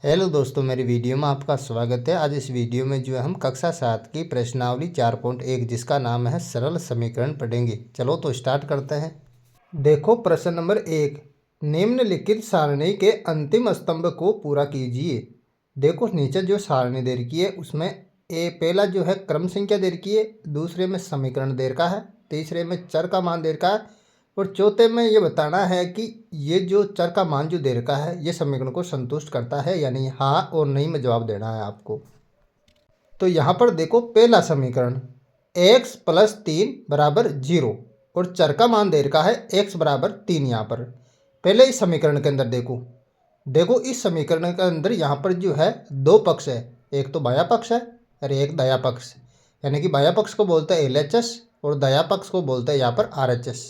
Hello दोस्तों, मेरी video में आपका स्वागत है। आज इस वीडियो में जो है हम कक्षा 7 की प्रश्नावली 4.1 जिसका नाम है सरल समीकरण पढ़ेंगे। चलो तो स्टार्ट करते हैं। देखो प्रश्न नंबर 1, निम्नलिखित सारणी के अंतिम स्तंभ को पूरा कीजिए। देखो नीचे जो सारणी दे रखी है उसमें पहला जो है क्रम संख्या दे रखी है, दूसरे में समीकरण दे रखा है, तीसरे में चर का मान दे रखा है और चौथे में ये बताना है कि ये जो चर का मान जो दे रखा है ये समीकरण को संतुष्ट करता है या नहीं। हाँ और नहीं में जवाब देना है आपको। तो यहाँ पर देखो पहला समीकरण x + 3 = 0 और चर का मान दे रखा है x = 3। यहाँ पर पहले इस समीकरण के अंदर देखो देखो इस समीकरण के अंदर यहाँ पर जो है दो पक्ष है, एक तो बायां पक्ष है और एक दायां पक्ष, यानी कि बायां पक्ष को बोलते हैं LHS और दायां पक्ष को बोलते हैं यहाँ पर RHS।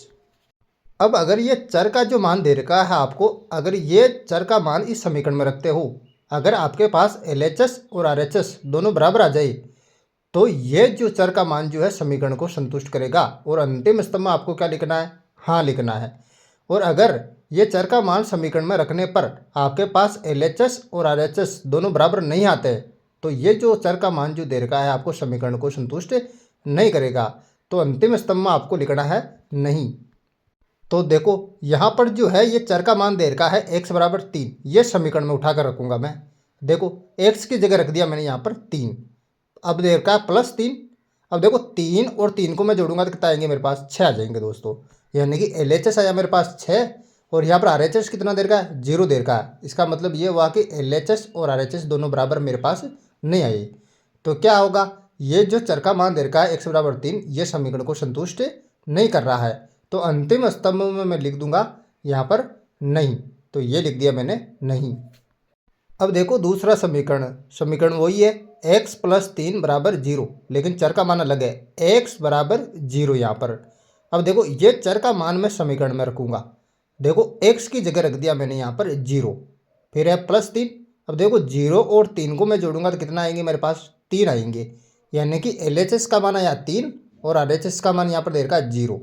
अब अगर ये चर का जो मान दे रखा है आपको, अगर ये चर का मान इस समीकरण में रखते हो, अगर आपके पास LHS और RHS दोनों बराबर आ जाए तो ये जो चर का मान जो है समीकरण को संतुष्ट करेगा और अंतिम स्तंभ में आपको क्या लिखना है, हाँ लिखना है। और अगर ये चर का मान समीकरण में रखने पर आपके पास LHS और RHS दोनों बराबर नहीं आते तो ये जो चर का मान जो दे रखा है आपको समीकरण को संतुष्ट नहीं करेगा, तो अंतिम स्तंभ में आपको लिखना है नहीं। तो देखो यहाँ पर जो है ये चर का मान दे रखा है x = 3, ये समीकरण में उठा कर रखूँगा मैं। देखो x की जगह रख दिया मैंने यहाँ पर 3, अब दे रखा है +3। अब देखो 3 और 3 को मैं जोड़ूंगा तो कितना आएंगे मेरे पास, 6 आ जाएंगे दोस्तों। यानी कि LHS आया मेरे पास 6 और यहाँ पर RHS कितना दे रखा है, 0 दे रखा है। इसका मतलब ये हुआ कि LHS और RHS दोनों बराबर मेरे पास नहीं आए। तो क्या होगा, ये जो चर का मान दे रखा है x = 3 ये समीकरण को संतुष्ट नहीं कर रहा है, तो अंतिम स्तंभ में मैं लिख दूंगा यहाँ पर नहीं। तो ये लिख दिया मैंने नहीं। अब देखो दूसरा समीकरण वही है x + 3 = 0, लेकिन चर का मान अलग है, x = 0 यहाँ पर। अब देखो ये चर का मान मैं समीकरण में रखूँगा। देखो x की जगह रख दिया मैंने यहाँ पर 0, फिर है +3। अब देखो 0 और 3 को मैं जोड़ूंगा तो कितना आएंगे मेरे पास, 3 आएंगे। यानी कि LHS का मान आया 3 और RHS का मान यहाँ पर दे रखा है 0,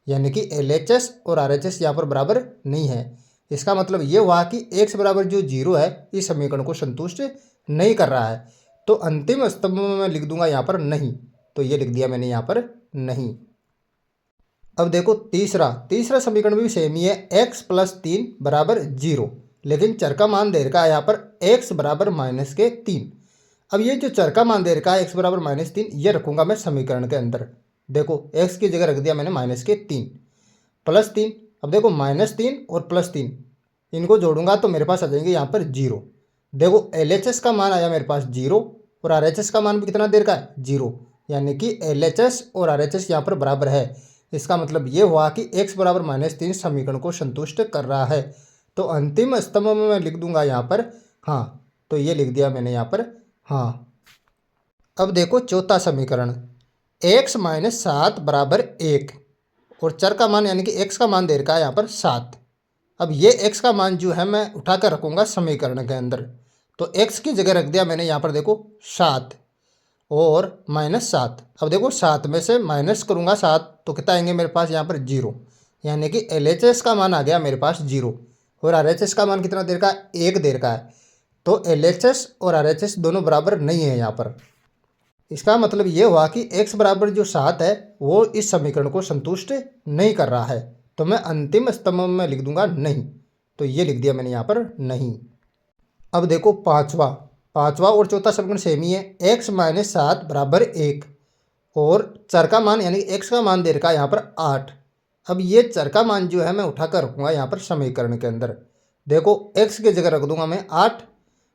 यानी कि LHS और RHS यहाँ पर बराबर नहीं है। इसका मतलब ये हुआ कि x = जो 0 है इस समीकरण को संतुष्ट नहीं कर रहा है, तो अंतिम स्तंभ में मैं लिख दूंगा यहाँ पर नहीं। तो ये लिख दिया मैंने यहाँ पर नहीं। अब देखो तीसरा समीकरण भी सेम ही है, x + 3 = 0, लेकिन चर का मान दे रखा है यहाँ पर x = -3। अब ये जो चर का मान दे रखा है x = -3 ये रखूँगा मैं समीकरण के अंदर। देखो x की जगह रख दिया मैंने -3 +3। अब देखो -3 और +3 इनको जोड़ूंगा तो मेरे पास आ जाएंगे यहाँ पर 0। देखो LHS का मान आया मेरे पास 0 और RHS का मान भी कितना देर का है, 0, यानी कि LHS और RHS यहाँ पर बराबर है। इसका मतलब ये हुआ कि x = -3 समीकरण को संतुष्ट कर रहा है, तो अंतिम स्तंभ में मैं लिख दूंगा यहाँ पर हाँ। तो ये लिख दिया मैंने यहाँ पर हाँ। अब देखो चौथा समीकरण x - 7 = 1 और चर का मान यानी कि x का मान दे रखा है यहाँ पर 7। अब ये x का मान जो है मैं उठा कर रखूँगा समीकरण के अंदर, तो x की जगह रख दिया मैंने यहाँ पर देखो 7 और -7। अब देखो 7 में से माइनस करूँगा 7 तो कितना आएंगे मेरे पास यहाँ पर 0, यानी कि LHS का मान आ गया मेरे पास 0 और RHS का मान कितना दे रखा है, 1 दे रखा है। तो LHS और RHS दोनों बराबर नहीं है यहाँ पर। इसका मतलब ये हुआ कि x = जो 7 है वो इस समीकरण को संतुष्ट नहीं कर रहा है, तो मैं अंतिम स्तंभ में लिख दूंगा नहीं। तो ये लिख दिया मैंने यहाँ पर नहीं। अब देखो पांचवा और चौथा समीकरण सेम ही है, x - 7 = 1 और चर का मान यानी x का मान दे रखा है यहाँ पर 8। अब ये चर का मान जो है मैं उठा कर रखूँगा यहाँ पर समीकरण के अंदर। देखो x की जगह रख दूंगा मैं 8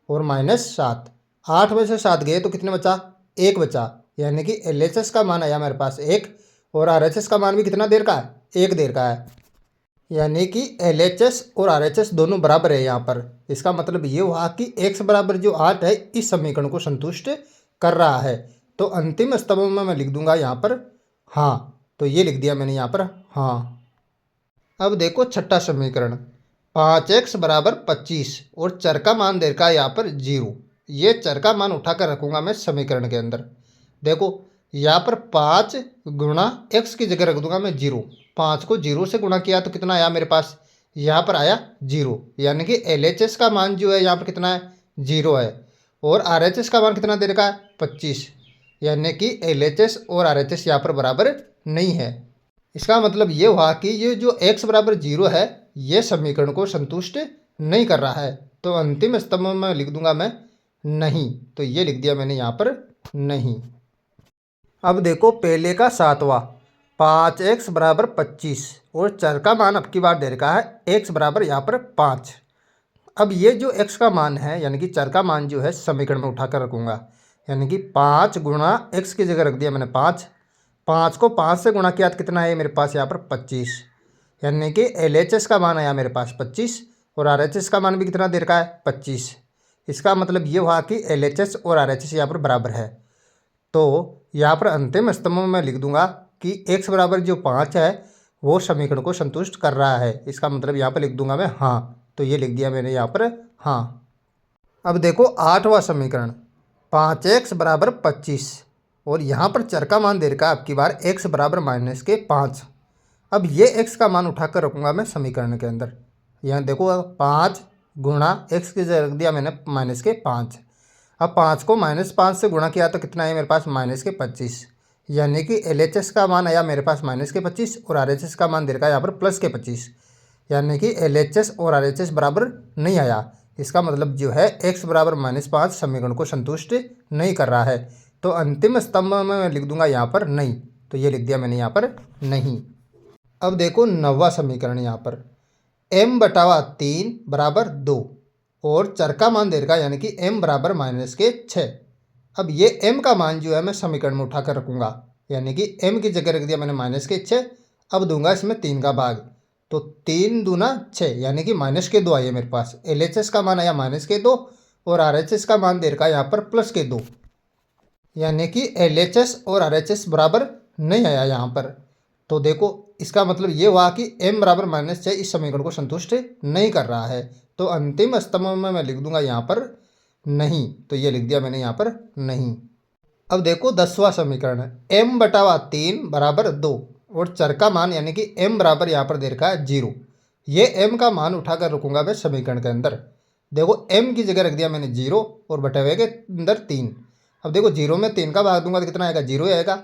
और -7। 8 में से 7 गए तो कितने बचा, 1 बचा, यानी कि LHS का मान आया मेरे पास 1 और RHS का मान भी कितना देर का है, 1 देर का है, यानी कि LHS और RHS दोनों बराबर है यहाँ पर। इसका मतलब ये हुआ कि x = जो 8 है इस समीकरण को संतुष्ट कर रहा है, तो अंतिम स्तंभ में मैं लिख दूंगा यहाँ पर हाँ। तो ये लिख दिया मैंने यहाँ पर हाँ। अब देखो छठा समीकरण 5x = 25 और चर का मान दे रखा है यहाँ पर 0। ये चर का मान उठा कर रखूँगा मैं समीकरण के अंदर। देखो यहाँ पर 5 × x की जगह रख दूंगा मैं 0। 5 को 0 से गुणा किया तो कितना आया मेरे पास, यहाँ पर आया 0, यानी कि LHS का मान जो है यहाँ पर कितना है, 0 है और RHS का मान कितना दे रखा है 25, यानी कि LHS और RHS यहाँ पर बराबर नहीं है। इसका मतलब ये हुआ कि ये जो x बराबर 0 है ये समीकरण को संतुष्ट नहीं कर रहा है, तो अंतिम स्तंभ में लिख दूंगा मैं नहीं। तो ये लिख दिया मैंने यहाँ पर नहीं। अब देखो पहले का 7वां, 5x बराबर 25 और चर का मान अब की बार दे रखा है x बराबर यहाँ पर 5। अब ये जो x का मान है यानी कि चर का मान जो है समीकरण में उठाकर रखूँगा, यानी कि 5 गुणा x की जगह रख दिया मैंने 5। 5 को 5 से गुणा किया तो कितना है मेरे पास यहाँ पर 25, यानी कि LHS का मान आया मेरे पास 25 और RHS का मान भी कितना दे रखा है 25। इसका मतलब ये हुआ कि LHS और RHS यहाँ पर बराबर है। तो यहाँ पर अंतिम स्तंभ में मैं लिख दूंगा कि x बराबर जो 5 है वो समीकरण को संतुष्ट कर रहा है। इसका मतलब यहाँ पर लिख दूंगा मैं हाँ। तो ये लिख दिया मैंने यहाँ पर हाँ। अब देखो 8वां समीकरण, 5x बराबर 25 और यहाँ पर चर का मान दे रखा है आपकी बार x बराबर -5। अब ये x का मान उठाकर रखूँगा मैं समीकरण के अंदर। यहाँ देखो 5 गुणा x की जगह रख दिया मैंने -5। अब 5 को -5 से गुणा किया तो कितना है मेरे पास -25, यानी कि LHS का मान आया मेरे पास -25 और RHS का मान दे रखा है यहाँ पर +25, यानी कि LHS और RHS बराबर नहीं आया। इसका मतलब जो है x बराबर -5 समीकरण को संतुष्ट नहीं कर रहा है। तो अंतिम स्तंभ में मैं लिख दूंगा यहाँ पर नहीं। तो ये लिख दिया मैंने यहाँ पर नहीं। अब देखो 9वां समीकरण, यहाँ पर m/3 बराबर 2 और चर का मान दे रखा यानी कि m बराबर -6। अब ये m का मान जो है मैं समीकरण में उठाकर रखूँगा, यानी कि m की जगह रख दिया मैंने -6। अब दूंगा इसमें 3 का भाग, तो 3 दूना 6 यानी कि -2 आइए मेरे पास। LHS का मान आया -2 और RHS का मान दे रखा यहाँ पर +2, यानी कि LHS और RHS बराबर नहीं आया यहाँ पर। तो देखो इसका मतलब ये हुआ कि m बराबर -6 इस समीकरण को संतुष्ट नहीं कर रहा है। तो अंतिम स्तंभ में मैं लिख दूंगा यहाँ पर नहीं। तो ये लिख दिया मैंने यहाँ पर नहीं। अब देखो 10वां समीकरण है, m/3 बराबर 2 और चर का मान यानी कि m बराबर यहाँ पर दे रखा है 0। ये m का मान उठाकर रखूँगा मैं समीकरण के अंदर। देखो m की जगह रख दिया मैंने 0 और बटे के अंदर 3। अब देखो 0 में 3 का भाग दूंगा तो कितना आएगा 0 आएगा।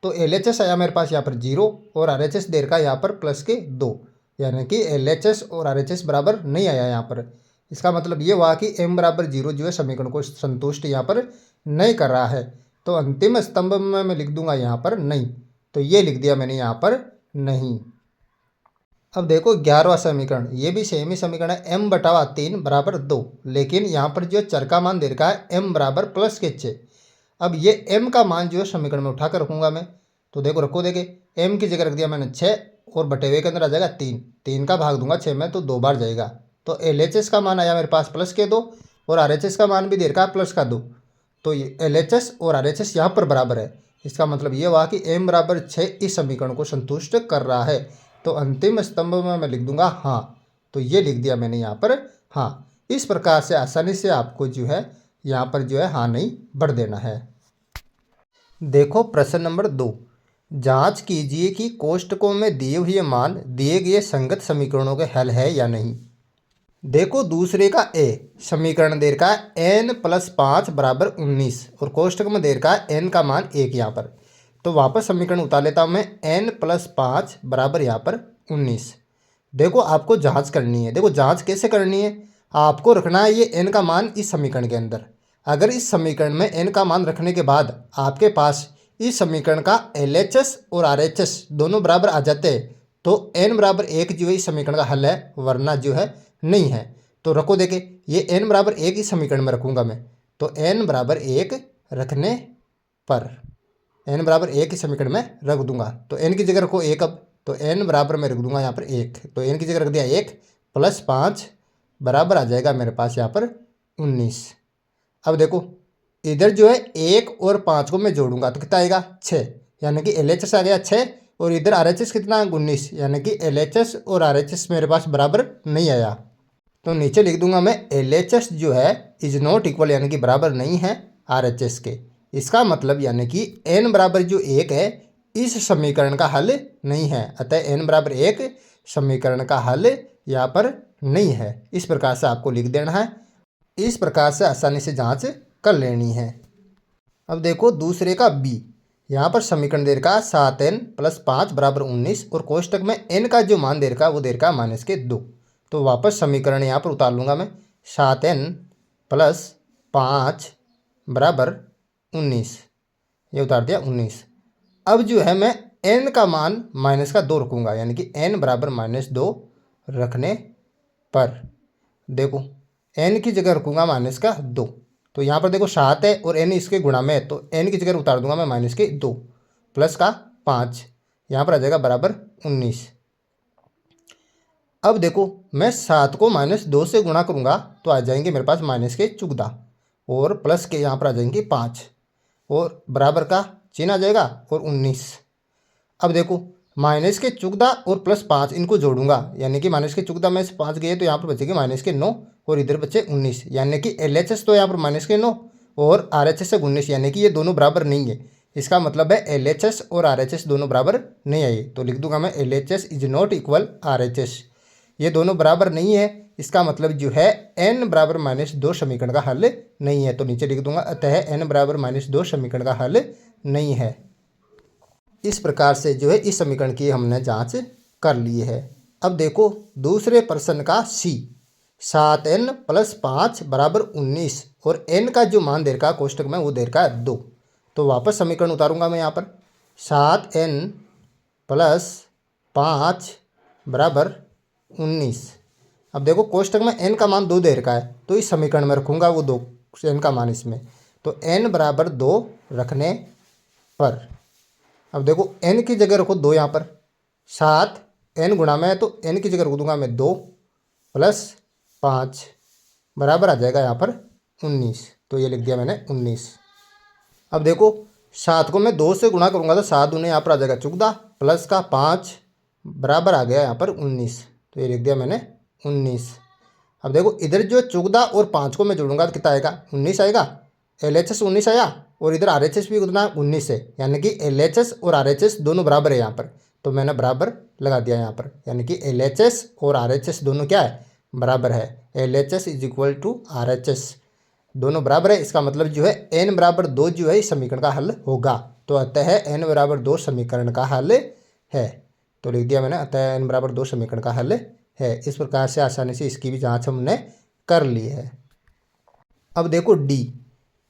तो LHS आया मेरे पास यहाँ पर 0 और RHS दे रखा है यहाँ पर +2, यानी कि LHS और RHS बराबर नहीं आया यहाँ पर। इसका मतलब ये हुआ कि m बराबर 0 जो है समीकरण को संतुष्ट यहाँ पर नहीं कर रहा है। तो अंतिम स्तंभ में मैं लिख दूंगा यहाँ पर नहीं। तो ये लिख दिया मैंने यहाँ पर नहीं। अब देखो 11वां समीकरण, ये भी सेम ही समीकरण है, m/3 बराबर 2, लेकिन यहाँ पर जो चर का मान दे रखा है m बराबर +6। अब ये m का मान जो है समीकरण में उठा कर रखूँगा मैं। तो देखो रखो देखे, m की जगह रख दिया मैंने 6 और बटे के अंदर आ जाएगा 3। 3 का भाग दूंगा 6 में तो 2 बार जाएगा। तो LHS का मान आया मेरे पास +2 और RHS का मान भी दे रखा है +2। तो ये LHS और RHS यहाँ पर बराबर है। इसका मतलब ये हुआ कि m बराबर 6 इस समीकरण को संतुष्ट कर रहा है। तो अंतिम स्तंभ में मैं लिख दूंगा हाँ। तो ये लिख दिया मैंने यहाँ पर हाँ। इस प्रकार से आसानी से आपको जो है यहाँ पर जो है हाँ नहीं भर देना है। देखो प्रश्न नंबर 2, जांच कीजिए कि कोष्टकों में दिए हुए मान दिए गए संगत समीकरणों के हल है या नहीं। देखो दूसरे का a समीकरण दे रखा है n+5 बराबर 19 और कोष्टक में दे रखा है n का मान 1 यहाँ पर। तो वापस समीकरण उतार लेता हूँ मैं, n+5 बराबर यहाँ पर 19। देखो आपको जांच करनी है। देखो जांच कैसे करनी है, आपको रखना है ये n का मान इस समीकरण के अंदर। अगर इस समीकरण में n का मान रखने के बाद आपके पास इस समीकरण का LHS और RHS दोनों बराबर आ जाते हैं तो n बराबर 1 जो है इस समीकरण का हल है, वरना जो है नहीं है। तो रखो देखे, ये n बराबर 1 इस समीकरण में रखूँगा मैं। तो n बराबर 1 रखने पर n बराबर 1 इस समीकरण में रख दूंगा। तो n की जगह रखो 1। अब तो n बराबर मैं रख दूंगा यहाँ पर 1। तो n की जगह रख दिया 1 +5 बराबर आ जाएगा मेरे पास यहाँ पर 19। अब देखो इधर जो है 1 और 5 को मैं जोड़ूंगा तो कितना आएगा 6, यानी कि LHS आ गया 6 और इधर RHS कितना 19, यानी कि LHS और RHS मेरे पास बराबर नहीं आया। तो नीचे लिख दूंगा मैं LHS जो है इज नॉट इक्वल, यानी कि बराबर नहीं है RHS के। इसका मतलब यानी कि n बराबर जो 1 है इस समीकरण का हल नहीं है। अतः n बराबर 1 समीकरण का हल यहाँ पर नहीं है। इस प्रकार से आपको लिख देना है। इस प्रकार से आसानी से जांच कर लेनी है। अब देखो दूसरे का बी। यहाँ पर समीकरण दे रखा है 7n + 5 = 19 और कोष्टक में n का जो मान दे रखा है वो दे रखा है -2। तो वापस समीकरण यहाँ पर उतार लूँगा मैं। 7n + 5 = 19, ये उतार दिया 19। अब जो है मैं n का मान -2 रखूँगा, यानी कि n = -2 रखने पर देखो n की जगह रखूँगा -2। तो यहाँ पर देखो 7 है और n इसके गुणा में है, तो n की जगह उतार दूंगा मैं -2 प्लस का 5, यहाँ पर आ जाएगा बराबर 19। अब देखो मैं 7 को -2 से गुणा करूँगा तो आ जाएंगे मेरे पास -14 और प्लस के यहाँ पर आ जाएंगे 5 और बराबर का चिन्ह आ जाएगा और 19। अब देखो -14 और +5 इनको जोड़ूंगा, यानी कि -14 में से 5 गए तो यहाँ पर बचेंगे -9 और इधर बचे 19, यानी कि LHS तो यहाँ पर -9 और RHS से 19, यानी कि ये दोनों बराबर नहीं है। इसका मतलब है LHS और RHS दोनों बराबर नहीं आए, तो लिख दूंगा मैं LHS is not equal RHS। ये दोनों बराबर नहीं है, इसका मतलब जो है n बराबर -2 समीकरण का हल नहीं है। तो नीचे लिख दूंगा अतः n बराबर -2 समीकरण का हल नहीं है। इस प्रकार से जो है इस समीकरण की हमने जांच कर ली है। अब देखो दूसरे प्रश्न का सी। 7n + 5 = 19 और n का जो मान दे रखा है कोष्टक में वो दे रखा है 2। तो वापस समीकरण उतारूंगा मैं यहाँ पर। 7n + 5 = 19। अब देखो कोष्टक में n का मान 2 दे रखा है, तो इस समीकरण में रखूँगा वो 2 n का मान इसमें, तो n = 2 रखने पर अब देखो n की जगह रखो 2, यहाँ पर 7 n गुणा में है तो n की जगह रख दूंगा मैं 2 + 5 बराबर आ जाएगा यहाँ पर 19। तो ये लिख दिया मैंने 19। अब देखो 7 को मैं 2 से गुणा करूँगा तो 7 दूने यहाँ पर आ जाएगा 14 प्लस का 5 बराबर आ गया यहाँ पर 19। तो ये लिख दिया मैंने 19। अब देखो इधर जो 14 और 5 को मैं जोड़ूंगा तो कितना आएगा 19 आएगा। LHS 19 आया और इधर RHS भी उतना 19 है, यानी कि LHS और RHS दोनों बराबर है यहाँ पर, तो मैंने बराबर लगा दिया यहाँ पर, यानी कि LHS और RHS दोनों क्या है बराबर है। LHS = RHS दोनों बराबर है, इसका मतलब जो है n = 2 जो है इस समीकरण का हल होगा। तो अतः n = 2 समीकरण का हल है। तो लिख दिया मैंने अतः n = 2 समीकरण का हल है। इस प्रकार से आसानी से इसकी भी जांच हमने कर ली है। अब देखो डी।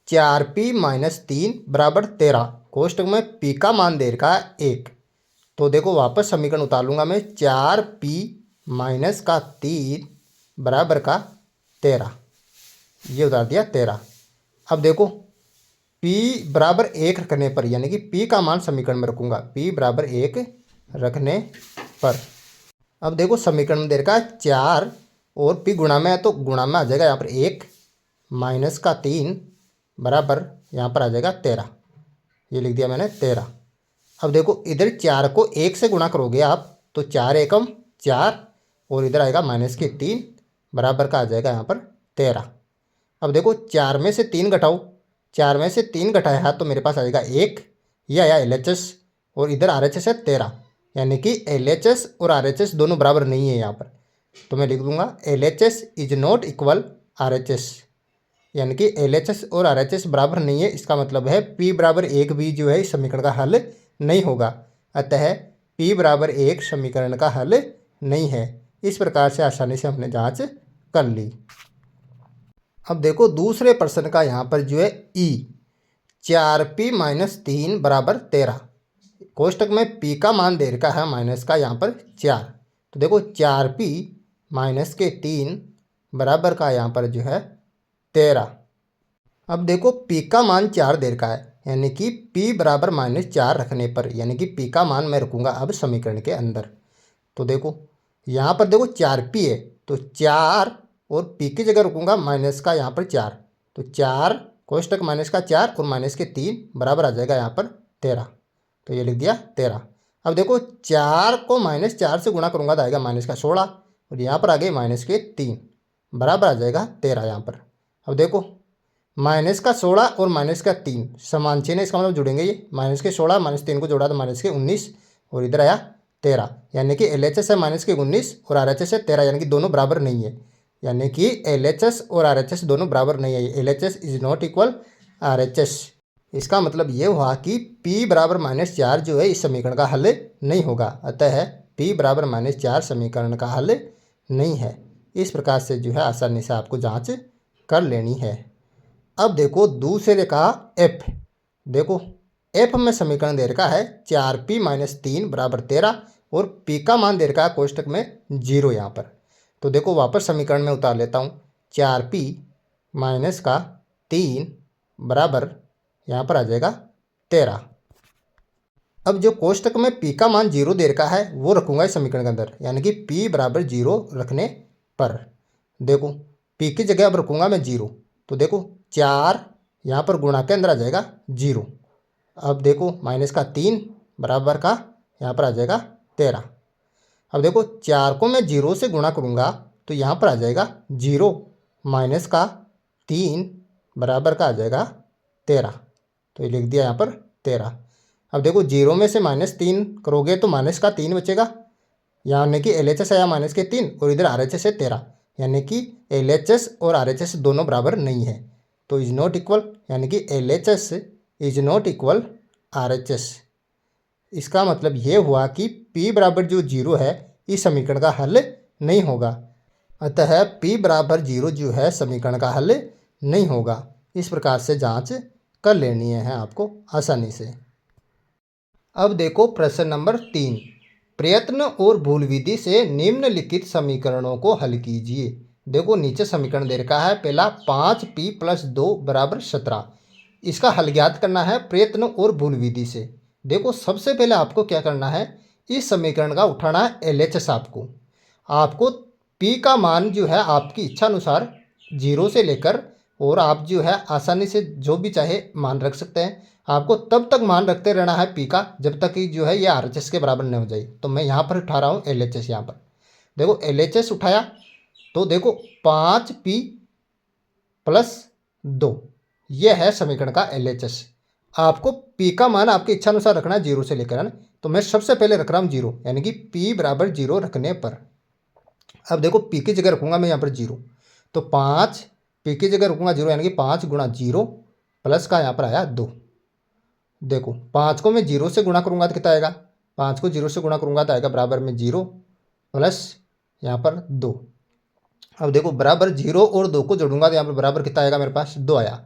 4p - 3 = 13 कोष्टक में p का मान दे रखा है 1। तो देखो वापस समीकरण उतार लूँगा मैं। 4p - 3 बराबर का 13, ये उतार दिया 13। अब देखो p = 1 रखने पर, यानी कि p का मान समीकरण में रखूँगा, p = 1 रखने पर अब देखो समीकरण में दे रखा है 4 और p गुणा में है तो गुणा में आ जाएगा यहाँ पर 1 - 3 बराबर यहाँ पर आ जाएगा 13, ये लिख दिया मैंने 13। अब देखो इधर 4 को 1 से गुणा करोगे आप तो 4 एकम 4 और इधर आएगा -3 बराबर का आ जाएगा यहाँ पर 13। अब देखो 4 में से 3 घटाओ, 4 में से 3 घटाया तो मेरे पास आ जाएगा 1, ये आया LHS और इधर RHS है 13, यानी कि LHS और RHS दोनों बराबर नहीं है यहाँ पर। तो मैं लिख दूंगा LHS is not equal RHS, यानी कि LHS और RHS बराबर नहीं है, इसका मतलब है p = 1 भी जो है इस समीकरण का हल नहीं होगा। अतः p = 1 समीकरण का हल नहीं है। इस प्रकार से आसानी से हमने जांच कर ली। अब देखो दूसरे प्रश्न का यहाँ पर जो है ई। 4p - 3 = 13 कोष्टक में p का मान दे रखा है माइनस का यहाँ पर 4। तो देखो 4p - 3 बराबर का यहाँ पर जो है 13। अब देखो p का मान 4 दे रखा है, यानी कि p = -4 रखने पर, यानी कि p का मान मैं रखूँगा अब समीकरण के अंदर। तो देखो यहाँ पर देखो 4p है तो 4 और p की जगह रखूँगा माइनस का यहाँ पर 4, तो 4 कोष्टक -4 और -3 बराबर आ जाएगा यहाँ पर 13। तो ये लिख दिया 13। अब देखो 4 को -4 से गुणा करूँगा तो आएगा -16 और यहाँ पर आ गए -3 बराबर आ जाएगा 13 यहाँ पर। अब देखो -16 और -3 समान चिन्ह है, इसका मतलब जुड़ेंगे ये, -16 -3 को जोड़ा तो -19 और इधर आया 13, यानी कि LHS है -19 और RHS है 13, यानी कि दोनों बराबर नहीं है। यानी कि LHS और RHS दोनों बराबर नहीं है। LHS is not equal RHS। इसका मतलब ये हुआ कि P बराबर -4 जो है इस समीकरण का हल नहीं होगा। अतः P बराबर -4 समीकरण का हल नहीं है। इस प्रकार से जो है आसानी से आपको जांच कर लेनी है। अब देखो दूसरे का F। देखो F में समीकरण दे रखा है 4P - 3 बराबर 13 और P का मान दे रखा है कोष्टक में 0 यहाँ पर। तो देखो वापस समीकरण में उतार लेता हूँ। 4P माइनस का 3 बराबर यहाँ पर आ जाएगा 13। अब जो कोष्टक में P का मान 0 दे रखा है वो रखूँगा इस समीकरण के अंदर, यानी कि P बराबर 0 रखने पर देखो P की जगह अब रखूँगा मैं 0। तो देखो 4 यहाँ पर गुणा के अंदर आ जाएगा 0। अब देखो माइनस का 3 बराबर का यहाँ पर आ जाएगा 13। अब देखो 4 को मैं 0 से गुणा करूँगा तो यहाँ पर आ जाएगा 0 माइनस का 3 बराबर का आ जाएगा 13। तो ये लिख दिया यहाँ पर 13। अब देखो 0 में से -3 करोगे तो माइनस का 3 बचेगा, यानी कि LHS आया -3 और इधर RHS है 13, यानी कि LHS और RHS दोनों बराबर नहीं है। तो इज नॉट इक्वल, यानी कि LHS is not equal RHS। इसका मतलब ये हुआ कि P बराबर जो 0 है इस समीकरण का हल नहीं होगा। अतः P बराबर 0 जो है समीकरण का हल नहीं होगा। इस प्रकार से जांच कर लेनी है आपको आसानी से। अब देखो प्रश्न नंबर 3। प्रयत्न और भूल विधि से निम्नलिखित समीकरणों को हल कीजिए। देखो नीचे समीकरण दे रखा है पहला 5P + 2 बराबर 17। इसका हल ज्ञात करना है प्रयत्न और भूल विधि से। देखो सबसे पहले आपको क्या करना है, इस समीकरण का उठाना है LHS। आपको P का मान जो है आपकी इच्छा अनुसार 0 से लेकर और आप जो है आसानी से जो भी चाहे मान रख सकते हैं। आपको तब तक मान रखते रहना है P का जब तक कि जो है ये RHS के बराबर नहीं हो जाए। तो मैं यहाँ पर उठा रहा हूँ LHS। यहाँ पर देखो LHS उठाया तो देखो 5P + 2 ये है समीकरण का LHS। आपको P का मान आपकी इच्छा अनुसार रखना है 0 से लेकर, है ना। तो मैं सबसे पहले रख रहा हूँ 0, यानी कि P बराबर 0 रखने पर अब देखो P की जगह रखूँगा मैं यहाँ पर 0। तो 5 P की जगह रखूँगा 0, यानी कि 5 × 0 प्लस का यहाँ पर आया 2। देखो 5 को मैं 0 से गुणा करूँगा तो कितना आएगा, 5 को 0 से गुणा करूँगा तो आएगा बराबर में 0 प्लस यहाँ पर 2। अब देखो बराबर 0 और 2 को जोड़ूंगा तो यहाँ पर बराबर कितना आएगा, मेरे पास 2 आया।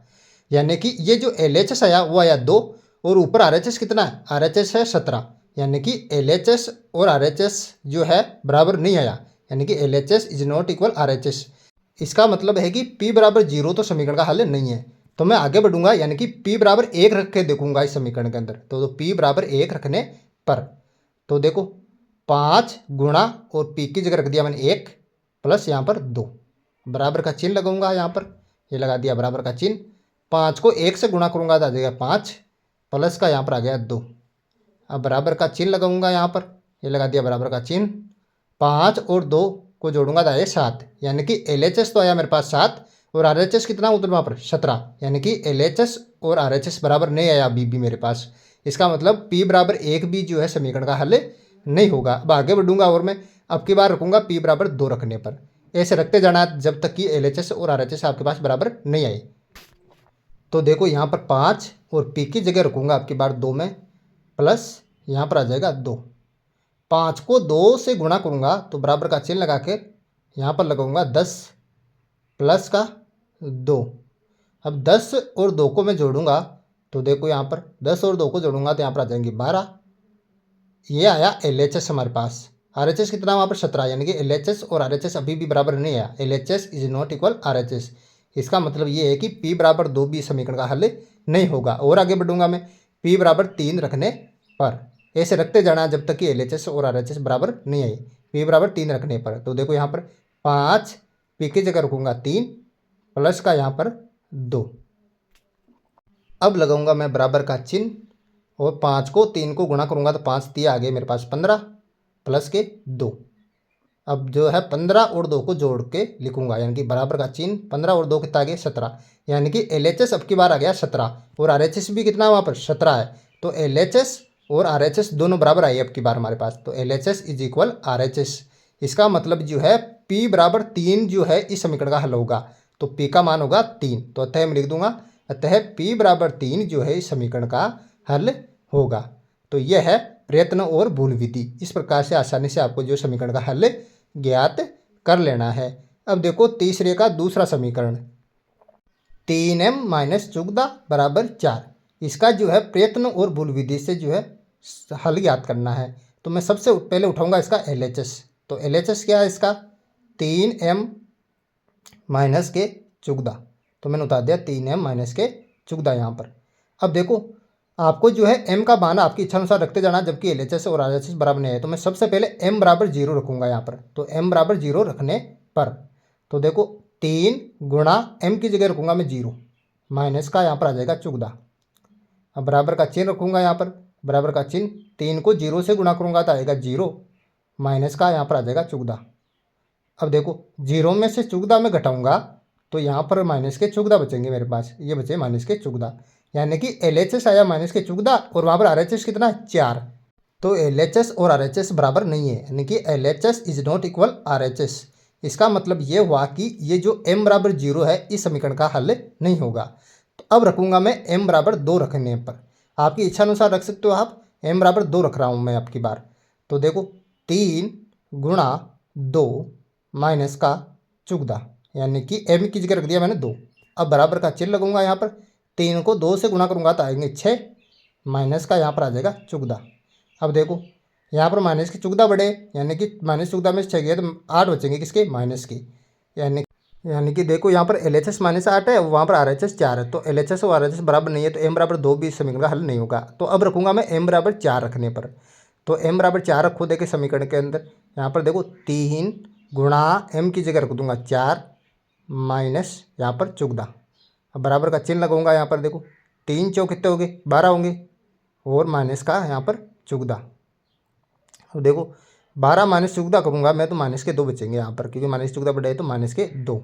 यानी कि ये जो LHS आया वो आया 2 और ऊपर RHS कितना है, RHS है 17, यानी कि LHS और RHS जो है बराबर नहीं आया, यानी कि LHS is not equal RHS। इसका मतलब है कि P बराबर 0 तो समीकरण का हल नहीं है। तो मैं आगे बढ़ूंगा, यानी कि P बराबर 1 रख के देखूंगा इस समीकरण के अंदर। तो P बराबर 1 रखने पर तो देखो 5 गुणा और P की जगह रख दिया मैंने 1 प्लस यहाँ पर 2, बराबर का चिन्ह लगाऊंगा यहाँ पर, ये लगा दिया बराबर का चिन्ह। 5 को 1 से गुणा करूंगा तो आ जाएगा 5 प्लस का यहाँ पर आ गया 2। अब बराबर का चिन्ह लगाऊंगा यहाँ पर, ये लगा दिया बराबर का चिन्ह। 5 और 2 को जोड़ूंगा तो आए 7, यानी कि LHS तो आया मेरे पास 7 और RHS कितना उधर वहाँ पर 17, यानी कि LHS और RHS बराबर नहीं आया अभी भी मेरे पास। इसका मतलब P बराबर 1 भी जो है समीकरण का हल नहीं होगा। अब आगे बढ़ूंगा और मैं अब की बार रखूंगा P बराबर 2 रखने पर। ऐसे रखते जाना जब तक कि LHS और RHS आपके पास बराबर नहीं आए। तो देखो यहाँ पर 5 और P की जगह रखूँगा आपकी बार 2 में प्लस यहाँ पर आ जाएगा 2। 5 को 2 से गुणा करूँगा तो बराबर का चिन्ह लगा के यहाँ पर लगाऊंगा 10 प्लस का 2। अब 10 और 2 को मैं जोड़ूंगा तो देखो यहाँ पर 10 और 2 को जोड़ूंगा तो यहाँ पर आ जाएंगे 12। ये आया LHS हमारे पास। RHS कितना वहाँ पर 17, यानी कि LHS और RHS अभी भी बराबर नहीं आया। LHS is not equal RHS। इसका मतलब ये है कि P बराबर 2 भी समीकरण का हल नहीं होगा। और आगे बढ़ूंगा मैं P बराबर 3 रखने पर। ऐसे रखते जाना जब तक कि LHS और RHS बराबर नहीं आए। P बराबर 3 रखने पर तो देखो यहाँ पर 5 P की जगह रखूँगा 3 प्लस का यहाँ पर 2। अब लगाऊंगा मैं बराबर का चिन्ह और 5 को 3 को गुणा करूँगा तो 5 3 आ गए मेरे पास 15 प्लस के 2। अब जो है 15 और 2 को जोड़ के लिखूंगा, यानी कि बराबर का चिन्ह 15 और 2 कितना आ गया 17, यानी कि LHS अब की बार आ गया 17 और RHS भी कितना वहाँ पर 17 है। तो LHS और RHS दोनों बराबर आए अब की बार हमारे पास। तो LHS इज इक्वल RHS। इसका मतलब जो है P बराबर 3 जो है इस समीकरण का हल होगा। तो P का मान होगा 3। तो अतः मैं लिख दूंगा अतः P बराबर 3 जो है इस समीकरण का हल होगा। तो यह है प्रयत्न और भूल विधि। इस प्रकार से आसानी से आपको जो समीकरण का हल ज्ञात कर लेना है। अब देखो तीसरे का दूसरा समीकरण 3m माइनस 14 बराबर 4। इसका जो है प्रयत्न और भूल विधि से जो है हल ज्ञात करना है। तो मैं सबसे पहले उठाऊंगा इसका LHS। तो LHS क्या है इसका 3m माइनस के 14। तो मैंने उतार दिया 3m माइनस के 14 यहाँ पर। अब देखो आपको जो है m का मान आपकी इच्छा अनुसार रखते जाना, जबकि LHS और RHS बराबर नहीं है। तो मैं सबसे पहले m बराबर 0 रखूँगा यहाँ पर। तो m बराबर 0 रखने पर तो देखो 3 गुणा m की जगह रखूँगा मैं 0, माइनस का यहाँ पर आ जाएगा 14। अब बराबर का चिन्ह रखूँगा यहाँ पर, बराबर का चिन्ह 3 को 0 से गुणा करूँगा तो आएगा 0, माइनस का यहाँ पर आ जाएगा 14। अब देखो 0 में से 14 में घटाऊँगा तो यहाँ पर माइनस के 14 बचेंगे मेरे पास, ये बचे माइनस के 14। यानी कि LHS आया माइनस के 14 और वहाँ पर RHS कितना है 4। तो LHS और RHS बराबर नहीं है, यानी कि LHS is not equal RHS। इसका मतलब ये हुआ कि ये जो m बराबर 0 है इस समीकरण का हल नहीं होगा। तो अब रखूँगा मैं m बराबर 2 रखने पर। आपकी इच्छा अनुसार रख सकते हो आप। m बराबर 2 रख रहा हूँ मैं आपकी बार। तो देखो 3 गुणा 2 माइनस का 14, यानी कि m की जगह रख दिया मैंने 2। अब बराबर का चिन्ह लगूंगा यहाँ पर, 3 को 2 से गुणा करूँगा तो आएंगे 6, माइनस का यहाँ पर आ जाएगा 14। अब देखो यहाँ पर माइनस के 14 बढ़े, यानी कि माइनस 14 में 6 गए तो 8 बचेंगे किसके माइनस के। यानी कि देखो यहाँ पर LHS माइनस 8 है, वहाँ पर RHS 4 है। तो LHS और RHS बराबर नहीं है, तो m बराबर 2 भी समीकरण का हल नहीं होगा। तो अब रखूँगा मैं m बराबर 4 रखने पर। तो m बराबर 4 रखो देखे समीकरण के अंदर। यहाँ पर देखो 3 गुणा m की जगह रख दूंगा 4, माइनस यहाँ पर 14। अब बराबर का चिन्ह लगाऊंगा यहाँ पर। देखो 3 चौक कितने हो गए 12 होंगे, और माइनस का यहाँ पर 14। अब देखो 12 माइनस 14 करूँगा मैं तो माइनस के 2 बचेंगे यहाँ पर, क्योंकि माइनस 14 बढ़े तो माइनस के 2।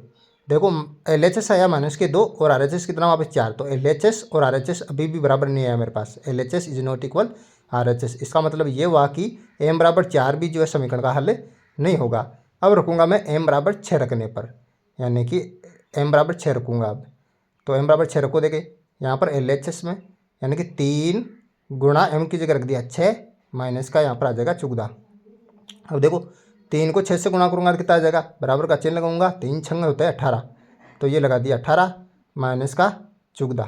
देखो LHS आया माइनस के 2 और RHS कितना वहाँ पे 4। तो LHS और RHS अभी भी बराबर नहीं आया मेरे पास। LHS is not equal RHS। इसका मतलब ये हुआ कि m बराबर 4 भी जो है समीकरण का हल नहीं होगा। अब रखूँगा मैं m बराबर 6 रखने पर, यानी कि m बराबर 6 रखूँगा अब। तो m बराबर 6 रखो देखे यहाँ पर LHS में, यानी कि 3 गुणा m की जगह रख दिया 6, माइनस का यहाँ पर आ जाएगा 14। अब देखो 3 को 6 से गुणा करूँगा तो कितना आ जाएगा, बराबर का चिन्ह लगाऊंगा, 3 छंग होता है 18। तो ये लगा दिया 18 माइनस का 14।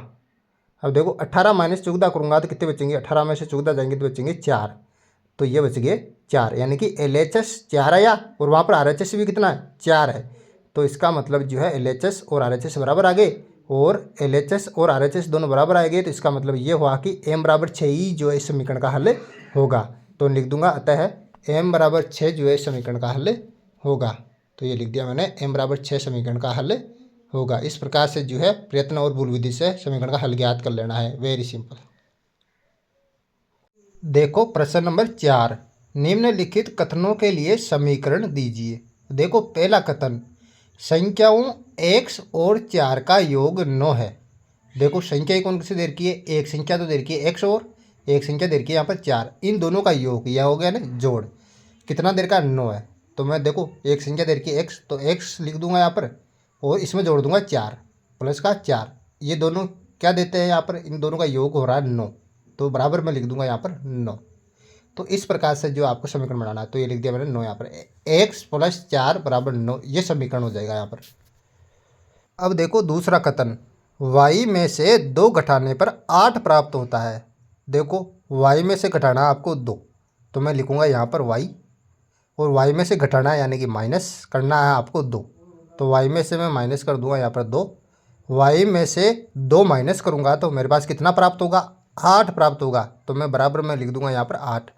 अब देखो 18 माइनस 14 करूँगा तो कितने बचेंगे, 18 में से 14 जाएंगे तो बचेंगे 4। तो ये बच गए 4, यानी कि LHS 4 आया और वहाँ पर RHS भी कितना है 4 है। तो इसका मतलब जो है LHS और RHS बराबर आ गए, और LHS और RHS दोनों बराबर आ गए। तो इसका मतलब ये हुआ कि m बराबर 6 ही जो है इस समीकरण का हल होगा। तो लिख दूंगा अतः m बराबर 6 जो है इस समीकरण का हल होगा। तो ये लिख दिया मैंने, m बराबर 6 समीकरण का हल होगा। इस प्रकार से जो है प्रयत्न और भूल विधि से समीकरण का हल ज्ञात कर लेना है। Very simple. देखो प्रश्न नंबर 4, निम्नलिखित कथनों के लिए समीकरण दीजिए। देखो पहला कथन, संख्याओं x और 4 का योग 9 है। देखो संख्या कौन सी दे रखी है, एक संख्या तो दे रखी है x और एक संख्या दे रखी है यहाँ पर 4। इन दोनों का योग यह हो गया ना जोड़, कितना देर का 9 है। तो मैं देखो एक संख्या दे रखी है x, तो x लिख दूंगा यहाँ पर और इसमें जोड़ दूंगा 4 प्लस का 4। ये दोनों क्या देते हैं यहाँ पर, इन दोनों का योग हो रहा है 9, तो बराबर में लिख दूंगा यहाँ पर 9। तो इस प्रकार से जो आपको समीकरण बनाना है, तो ये लिख दिया मैंने 9 यहाँ पर, x प्लस 4 बराबर 9, ये समीकरण हो जाएगा यहाँ पर। अब देखो दूसरा कथन, y में से 2 घटाने पर 8 प्राप्त होता है। देखो y में से घटाना आपको 2, तो मैं लिखूंगा यहाँ पर y, और y में से घटाना है यानी कि माइनस करना है आपको 2, तो y में से मैं माइनस कर दूंगा यहाँ पर 2। y में से 2 माइनस करूँगा तो मेरे पास कितना प्राप्त होगा, 8 प्राप्त होगा। तो मैं बराबर में लिख दूंगा यहाँ पर 8,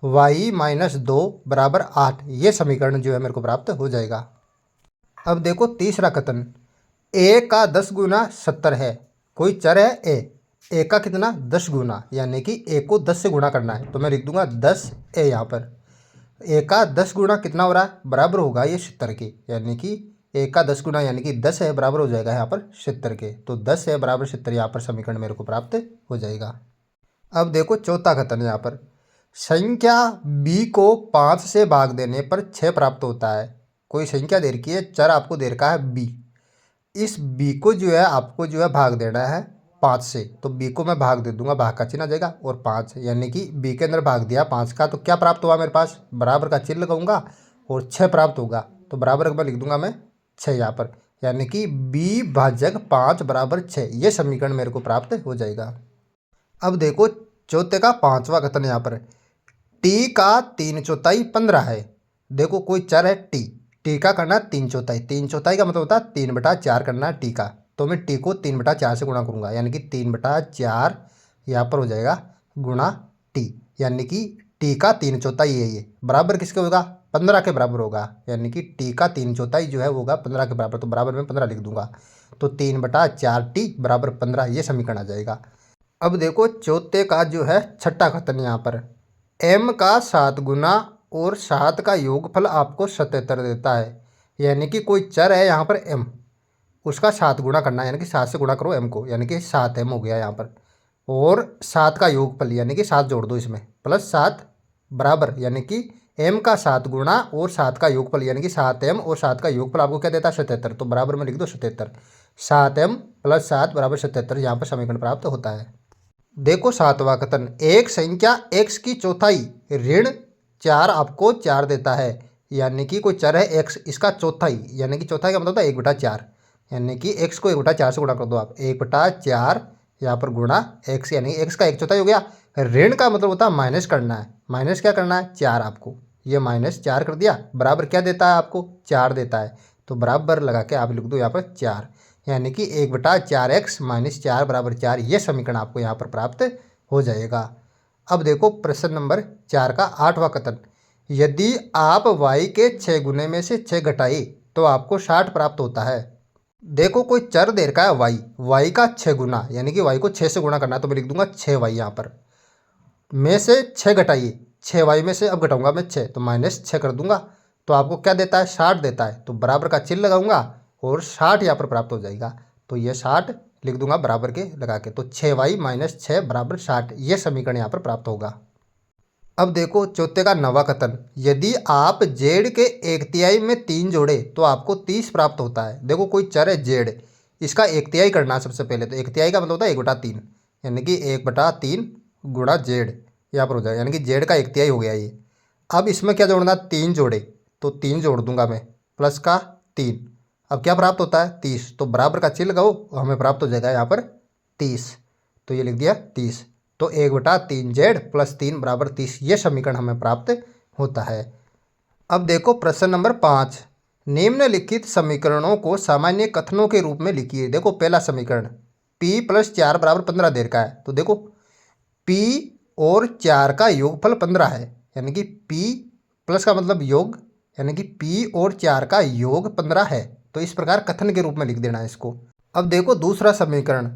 y माइनस 2 बराबर 8। ये समीकरण जो है मेरे को प्राप्त हो जाएगा। अब देखो तीसरा कथन, a का 10 गुना 70 है। कोई चर है a का कितना 10 गुना, यानी कि a को 10 से गुणा करना है। तो मैं लिख दूंगा 10a यहाँ पर। a का 10 गुना कितना हो रहा है, बराबर होगा ये 70 के, यानी कि a का 10 गुना यानी कि 10 है, बराबर हो जाएगा यहाँ पर 70 के। तो 10 है बराबर 70, यहाँ पर समीकरण मेरे को प्राप्त हो जाएगा। अब देखो चौथा कथन यहाँ पर, संख्या b को 5 से भाग देने पर 6 प्राप्त होता है। कोई संख्या दे रखी है, चर आपको दे रखा है बी। इस बी को जो है आपको जो है भाग देना है 5 से। तो बी को मैं भाग दे दूंगा, भाग का चिन्ह आ जाएगा और 5 यानी कि बी के अंदर भाग दिया 5 का, तो क्या प्राप्त हुआ मेरे पास, बराबर का चिन्ह लगाऊंगा और 6 प्राप्त होगा। तो बराबर का मैं लिख दूंगा मैं 6 यहाँ पर, यानी कि बी भाजक 5 बराबर 6, ये समीकरण मेरे को प्राप्त हो जाएगा। अब देखो चौथे का पांचवा कथन यहाँ पर, टी का 3/4 15 है। देखो कोई चर है टी, टी का करना 3/4, 3/4 का मतलब होता है 3/4 करना है टी का। तो मैं टी को 3/4 से गुणा करूंगा, यानी कि 3/4 यहाँ पर हो जाएगा गुणा टी, यानी कि टी का 3/4 ये बराबर किसके होगा, 15 के बराबर होगा, यानी कि टी का 3/4 जो है वो होगा 15 के बराबर। तो बराबर में 15 लिख दूंगा, तो 3/4 टी बराबर 15, ये समीकरण आ जाएगा। अब देखो चौथे का जो है छठा कथन यहाँ पर, m का 7 गुना और 7 का योगफल आपको 77 देता है। यानी कि कोई चर है यहाँ पर m, उसका 7 गुना करना है, यानी कि 7 से गुणा करो m को, यानी कि 7m हो गया यहाँ पर, और 7 का योगफल यानी कि 7 जोड़ दो इसमें प्लस 7 बराबर, यानी कि m का 7 गुना और 7 का योगफल यानी कि 7m और 7 का योगफल आपको क्या देता है 77। तो बराबर में लिख दो 77, 7m प्लस 7 बराबर 77, यहाँ पर समीकरण प्राप्त होता है। देखो सातवां कथन, एक संख्या x की चौथाई ऋण 4 आपको 4 देता है। यानी कि कोई चर है x, इसका चौथाई, यानी कि चौथाई का मतलब होता है 1/4, यानी कि x को 1/4 से गुणा कर दो आप, 1/4 यहाँ पर गुणा x, यानी x का 1/4 हो गया। ऋण का मतलब होता है माइनस करना है, माइनस क्या करना है 4 आपको, ये -4 कर दिया, बराबर क्या देता है आपको 4 देता है। तो बराबर लगा के आप लिख दो यहाँ पर 4, यानी कि 1/4x - 4 बराबर 4, ये समीकरण आपको यहाँ पर प्राप्त हो जाएगा। अब देखो प्रश्न नंबर 4 का 8वां कथन, यदि आप y के 6 गुने में से 6 घटाए तो आपको 60 प्राप्त होता है। देखो कोई चर दे रखा है y का 6 गुना, यानी कि y को 6 से गुणा करना है, तो मैं लिख दूंगा 6y यहाँ पर, में से 6 घटाइए, 6y में से अब घटाऊंगा मैं 6, तो -6 कर दूंगा, तो आपको क्या देता है 60 देता है। तो बराबर का चिन्ह लगाऊंगा और 60 यहाँ पर प्राप्त हो जाएगा, तो ये 60 लिख दूंगा बराबर के लगा के, तो 6y - 6 बराबर 60, ये समीकरण यहाँ पर प्राप्त होगा। अब देखो चौथे का 9वां कथन, यदि आप जेड के 1/3 में 3 जोड़े तो आपको 30 प्राप्त होता है। देखो कोई चर है जेड, इसका 1/3 करना है सबसे पहले, तो 1/3 का मतलब होता है 1/3, यानी कि 1/3 गुणा जेड यहाँ पर हो जाएगा, यानी कि जेड का 1/3 हो गया ये। अब इसमें क्या जोड़ना, 3 जोड़े, तो 3 जोड़ दूंगा मैं, प्लस का 3, अब क्या प्राप्त होता है 30, तो बराबर का चिन्ह लगाओ, हमें प्राप्त हो जाएगा यहाँ पर 30, तो ये लिख दिया 30, तो 1/3 जेड प्लस 3 बराबर 30, ये समीकरण हमें प्राप्त होता है। अब देखो प्रश्न नंबर 5, निम्नलिखित समीकरणों को सामान्य कथनों के रूप में लिखिए। देखो पहला समीकरण p + 4 बराबर 15 दे रखा है, तो देखो p और 4 का योगफल 15 है, यानी कि p प्लस का मतलब योग, यानी कि p और 4 का योग 15 है, तो इस प्रकार कथन के रूप में लिख देना है इसको। अब देखो दूसरा समीकरण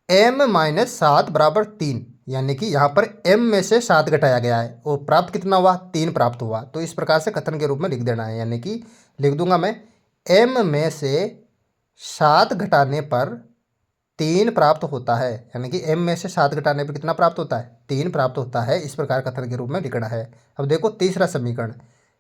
m - 7 बराबर 3, यानी कि यहाँ पर m में से 7 घटाया गया है और प्राप्त कितना हुआ 3 प्राप्त हुआ, तो इस प्रकार से कथन के रूप में लिख देना है, यानी कि लिख दूंगा मैं m में से 7 घटाने पर 3 प्राप्त होता है, यानी कि m में से 7 घटाने पर कितना प्राप्त होता है 3 प्राप्त होता है, इस प्रकार कथन के रूप में लिखना है। अब देखो तीसरा समीकरण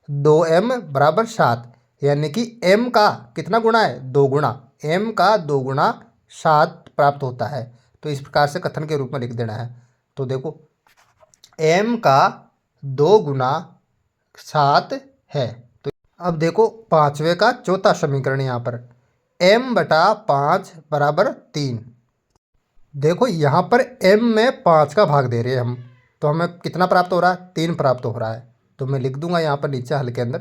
2m बराबर 7, यानी कि m का कितना गुणा है 2 गुणा, m का 2 गुणा 7 प्राप्त होता है, तो इस प्रकार से कथन के रूप में लिख देना है। तो देखो m का 2 गुणा 7 है। तो अब देखो पांचवे का चौथा समीकरण यहाँ पर m/5 बराबर 3। देखो यहाँ पर m में 5 का भाग दे रहे हैं हम, तो हमें कितना प्राप्त हो रहा है 3 प्राप्त हो रहा है, तो मैं लिख दूंगा यहाँ पर नीचे हल के अंदर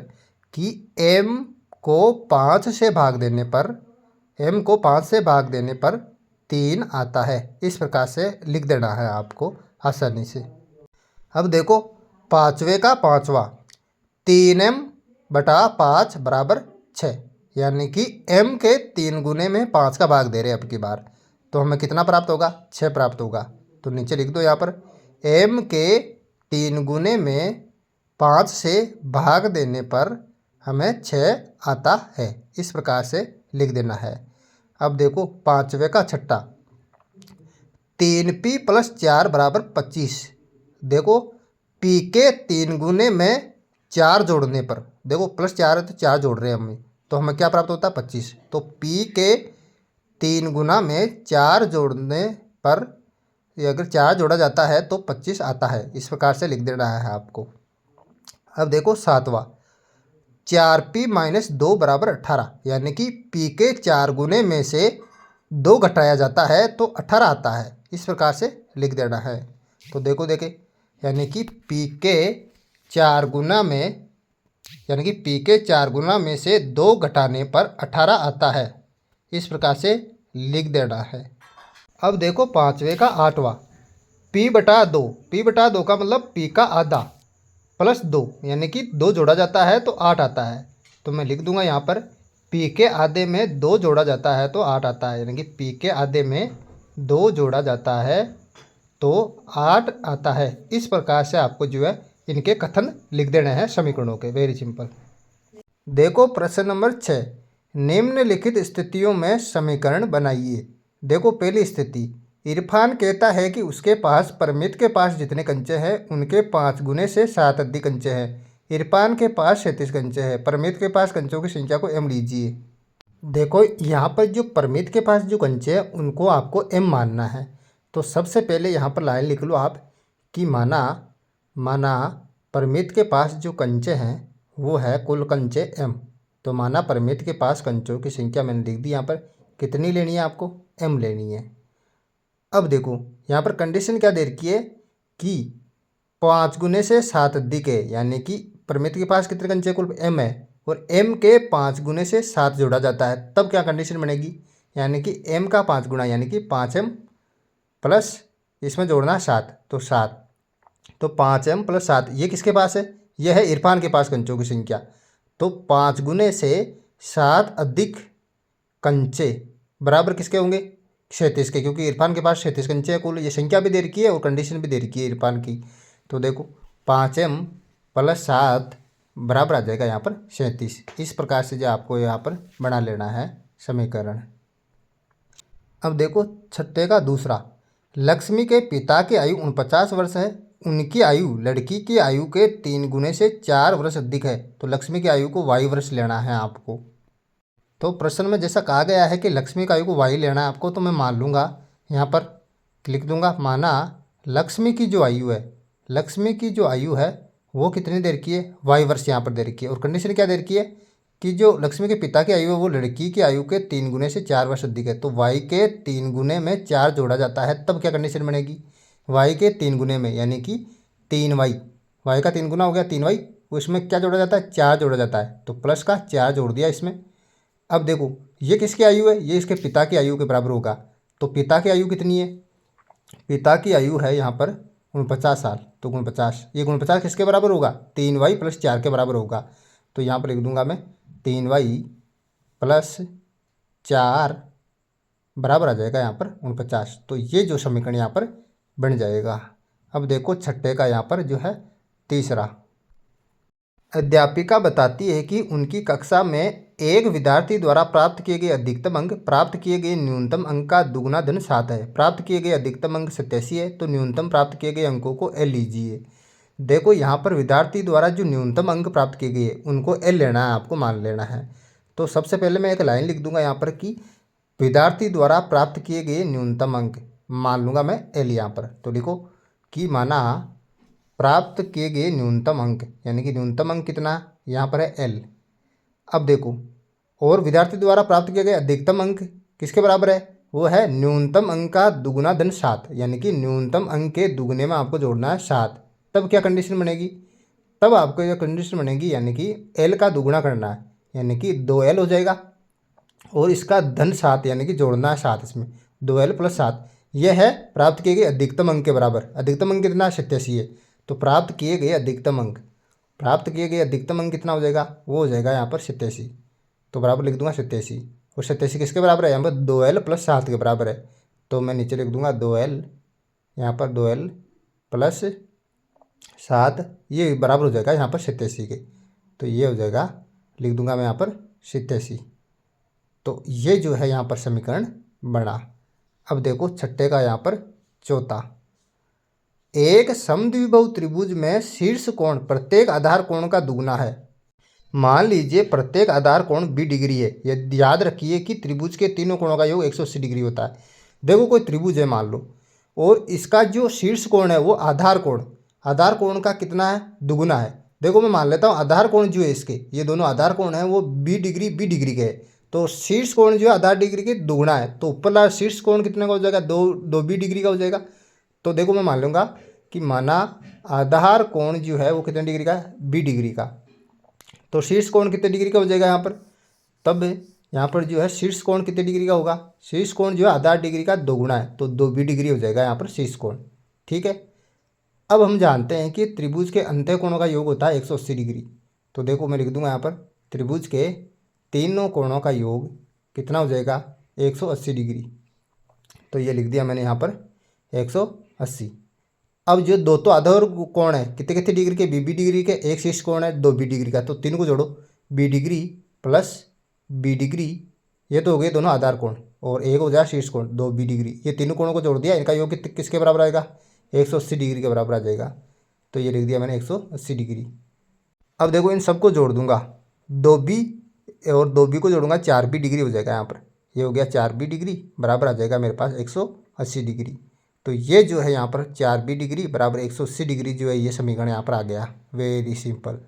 कि m को 5 से भाग देने पर, m को 5 से भाग देने पर 3 आता है, इस प्रकार से लिख देना है आपको आसानी से। अब देखो पांचवे का पांचवा 3m/5 बराबर 6, यानी कि m के 3 गुने में 5 का भाग दे रहे हैं अब की बार, तो हमें कितना प्राप्त होगा 6 प्राप्त होगा, तो नीचे लिख दो यहाँ पर m के 3 गुने में 5 से भाग देने पर हमें 6 आता है, इस प्रकार से लिख देना है। अब देखो पांचवे का छठा 3p + 4 बराबर 25। देखो p के 3 गुने में 4 जोड़ने पर, देखो +4 है तो 4 जोड़ रहे हैं हमें, तो हमें क्या प्राप्त होता है 25। तो p के 3 गुना में 4 जोड़ने पर ये अगर 4 जोड़ा जाता है तो 25 आता है। इस प्रकार से लिख देना है आपको। अब देखो 7वां, 4p-2 बराबर 18, यानी कि p के 4 गुने में से 2 घटाया जाता है तो 18 आता है। इस प्रकार से लिख देना है। तो देखो देखे, यानी कि p के 4 गुना में यानी कि p के 4 गुना में से 2 घटाने पर 18 आता है। इस प्रकार से लिख देना है। अब देखो 5वें का 8वां, p/2, p/2 का मतलब p का आधा +2, यानी कि 2 जोड़ा जाता है तो 8 आता है। तो मैं लिख दूंगा यहाँ पर p के आधे में 2 जोड़ा जाता है तो 8 आता है, यानी कि p के आधे में 2 जोड़ा जाता है तो 8 आता है। इस प्रकार से आपको जो है इनके कथन लिख देने हैं समीकरणों के। Very simple. देखो प्रश्न नंबर 6, निम्नलिखित स्थितियों में समीकरण बनाइए। देखो पहली स्थिति, इरफान कहता है कि उसके पास परमित के पास जितने कंचे हैं उनके 5 गुने से 7 अधिक कंचे हैं। इरफान के पास 37 कंचे हैं। परमित के पास कंचों की संख्या को m लीजिए। देखो यहाँ पर जो परमित के पास जो कंचे हैं उनको आपको m मानना है। तो सबसे पहले यहाँ पर लाइन लिख लो आप कि माना परमित के पास जो कंचे हैं वो है कुल कंचे m। तो माना परमित के पास कंचों की संख्या मैंने लिख दी यहाँ पर, कितनी लेनी है आपको, m लेनी है। अब देखो यहाँ पर कंडीशन क्या दे रखी है कि 5 गुने से 7 अधिक है, यानी कि परमित के पास कितने कंचे कुल m है और m के 5 गुने से 7 जोड़ा जाता है। तब क्या कंडीशन बनेगी, यानी कि m का 5 गुना यानी कि 5m प्लस इसमें जोड़ना 7, तो 7, तो 5m + 7 ये किसके पास है, यह है इरफान के पास कंचों की संख्या। तो 5 गुने से 7 अधिक कंचे बराबर किसके होंगे, 37 के, क्योंकि इरफान के पास 37 कंचे है कुल। ये संख्या भी दे रखी है और कंडीशन भी दे रखी है इरफान की। तो देखो 5m + 7 बराबर आ जाएगा यहाँ पर 37। इस प्रकार से जो आपको यहाँ पर बना लेना है समीकरण। अब देखो छठे का दूसरा, लक्ष्मी के पिता की आयु 49 वर्ष है। उनकी आयु लड़की की आयु के 3 गुने से 4 वर्ष अधिक है। तो लक्ष्मी की आयु को y वर्ष लेना है आपको। तो प्रश्न में जैसा कहा गया है कि लक्ष्मी की आयु को y लेना है आपको, तो मैं मान लूँगा यहाँ पर लिख दूँगा, माना लक्ष्मी की जो आयु है, लक्ष्मी की जो आयु है वो कितनी देर की है, y वर्ष यहाँ पर दे रखी है। और कंडीशन क्या दे रखी है कि जो लक्ष्मी के पिता की आयु है वो लड़की की आयु के 3 गुने से 4 वर्ष अधिक है। तो y के 3 गुने में 4 जोड़ा जाता है, तब क्या कंडीशन बनेगी, y के 3 गुने में यानी कि 3y, y का 3 गुना हो गया 3y, उसमें क्या जोड़ा जाता है, 4 जोड़ा जाता है, तो प्लस का 4 जोड़ दिया इसमें। अब देखो ये किसकी आयु है, ये इसके पिता की आयु के बराबर होगा। तो पिता की आयु कितनी है, पिता की आयु है यहाँ पर 49 साल। तो 49, ये 49 किसके बराबर होगा, 3y + 4 के बराबर होगा। तो यहाँ पर लिख दूंगा मैं 3y + 4 बराबर आ जाएगा यहाँ पर 49। तो ये जो समीकरण यहाँ पर बन जाएगा। अब देखो छठे का यहाँ पर जो है तीसरा, अध्यापिका बताती है कि उनकी कक्षा में एक विद्यार्थी द्वारा प्राप्त किए गए अधिकतम अंक प्राप्त किए गए न्यूनतम अंक का दुगुना धन 7 है। प्राप्त किए गए अधिकतम अंक 87 है, तो न्यूनतम प्राप्त किए गए अंकों को एल लीजिए। देखो यहाँ पर विद्यार्थी द्वारा जो न्यूनतम अंक प्राप्त किए गए उनको एल लेना है, आपको मान लेना है। तो सबसे पहले मैं एक लाइन लिख दूंगा यहाँ पर कि विद्यार्थी द्वारा प्राप्त किए गए न्यूनतम अंक मान लूँगा मैं एल यहाँ पर। तो लिखो कि माना प्राप्त किए गए न्यूनतम अंक, यानी कि न्यूनतम अंक कितना यहाँ पर है एल। अब देखो और विद्यार्थी द्वारा प्राप्त किए गए अधिकतम अंक किसके बराबर है, वो है न्यूनतम अंक का दुगुना धन 7, यानी कि न्यूनतम अंक के दुगुने में आपको जोड़ना है 7। तब क्या कंडीशन बनेगी, तब आपको यह कंडीशन बनेगी यानी कि एल का दुगुना करना है, यानी कि 2l हो जाएगा और इसका धन 7 यानी कि जोड़ना है 7 इसमें, 2l + 7। यह है प्राप्त किए गए अधिकतम अंक के बराबर। अधिकतम अंक कितना 87 है। तो प्राप्त किए गए अधिकतम अंक, प्राप्त किए गए अधिकतम अंक कितना हो जाएगा, वो हो जाएगा यहाँ पर 87। तो बराबर लिख दूंगा 87, और 87 किसके बराबर है, यहाँ पर 2l + 7 के बराबर है। तो मैं नीचे लिख दूंगा 2l, यहाँ पर 2l + 7, ये बराबर हो जाएगा यहाँ पर 87 के। तो ये हो जाएगा, लिख दूंगा मैं यहाँ पर 87। तो ये जो है यहाँ पर समीकरण बना। अब देखो छठे का यहाँ पर चौथा, एक समद्विबाहु त्रिभुज में शीर्ष कोण प्रत्येक आधार कोण का दुगुना है। मान लीजिए प्रत्येक आधार कोण बी डिग्री है। ये याद रखिए कि त्रिभुज के तीनों कोणों का योग 180 डिग्री होता है। देखो कोई त्रिभुज है मान लो, और इसका जो शीर्ष कोण है वो आधार कोण का कितना है, दुगुना है। देखो मैं मान लेता हूँ आधार कोण जो है इसके, ये दोनों आधार कोण है वो बी डिग्री के है, तो शीर्ष कोण जो है आधार डिग्री के दुगुना है, तो ऊपरला शीर्ष कोण कितने का हो जाएगा, दो बी डिग्री का हो जाएगा। तो देखो मैं मान लूँगा कि माना आधार कोण जो है वो कितने डिग्री का है, बी डिग्री का, तो शीर्ष कोण कितने डिग्री का हो जाएगा यहाँ पर। तब यहाँ पर जो है शीर्ष कोण कितने डिग्री का होगा, शीर्ष कोण जो है आधार डिग्री का दोगुना है, तो 2 बी डिग्री हो जाएगा यहाँ पर शीर्ष कोण। ठीक है। अब हम जानते हैं कि त्रिभुज के अंत्य कोणों का योग होता है 180 डिग्री। तो देखो मैं लिख दूंगा यहाँ पर त्रिभुज के तीनों कोणों का योग कितना हो जाएगा, 180 डिग्री। तो ये लिख दिया मैंने यहाँ पर 180। अब जो दो तो आधार कोण है कितने कितने डिग्री के, बी डिग्री के, एक शीर्ष कोण है 2 बी डिग्री का, तो तीनों को जोड़ो, B degree plus B degree, ये तो हो गए दोनों आधार कोण, और एक हो जाए शीर्ष कोण 2 बी डिग्री। ये तीनों कोणों को जोड़ दिया, इनका योग किसके बराबर आएगा, 180 डिग्री के बराबर आ जाएगा। तो ये लिख दिया मैंने 180 डिग्री। अब देखो इन सबको जोड़ दूंगा, 2b और 2b को जोड़ूंगा 4b डिग्री हो जाएगा यहाँ पर, ये हो गया 4b डिग्री बराबर आ जाएगा मेरे पास 180 डिग्री। तो ये जो है यहाँ पर 4b डिग्री बराबर 180 डिग्री जो है ये समीकरण यहाँ पर आ गया। Very simple.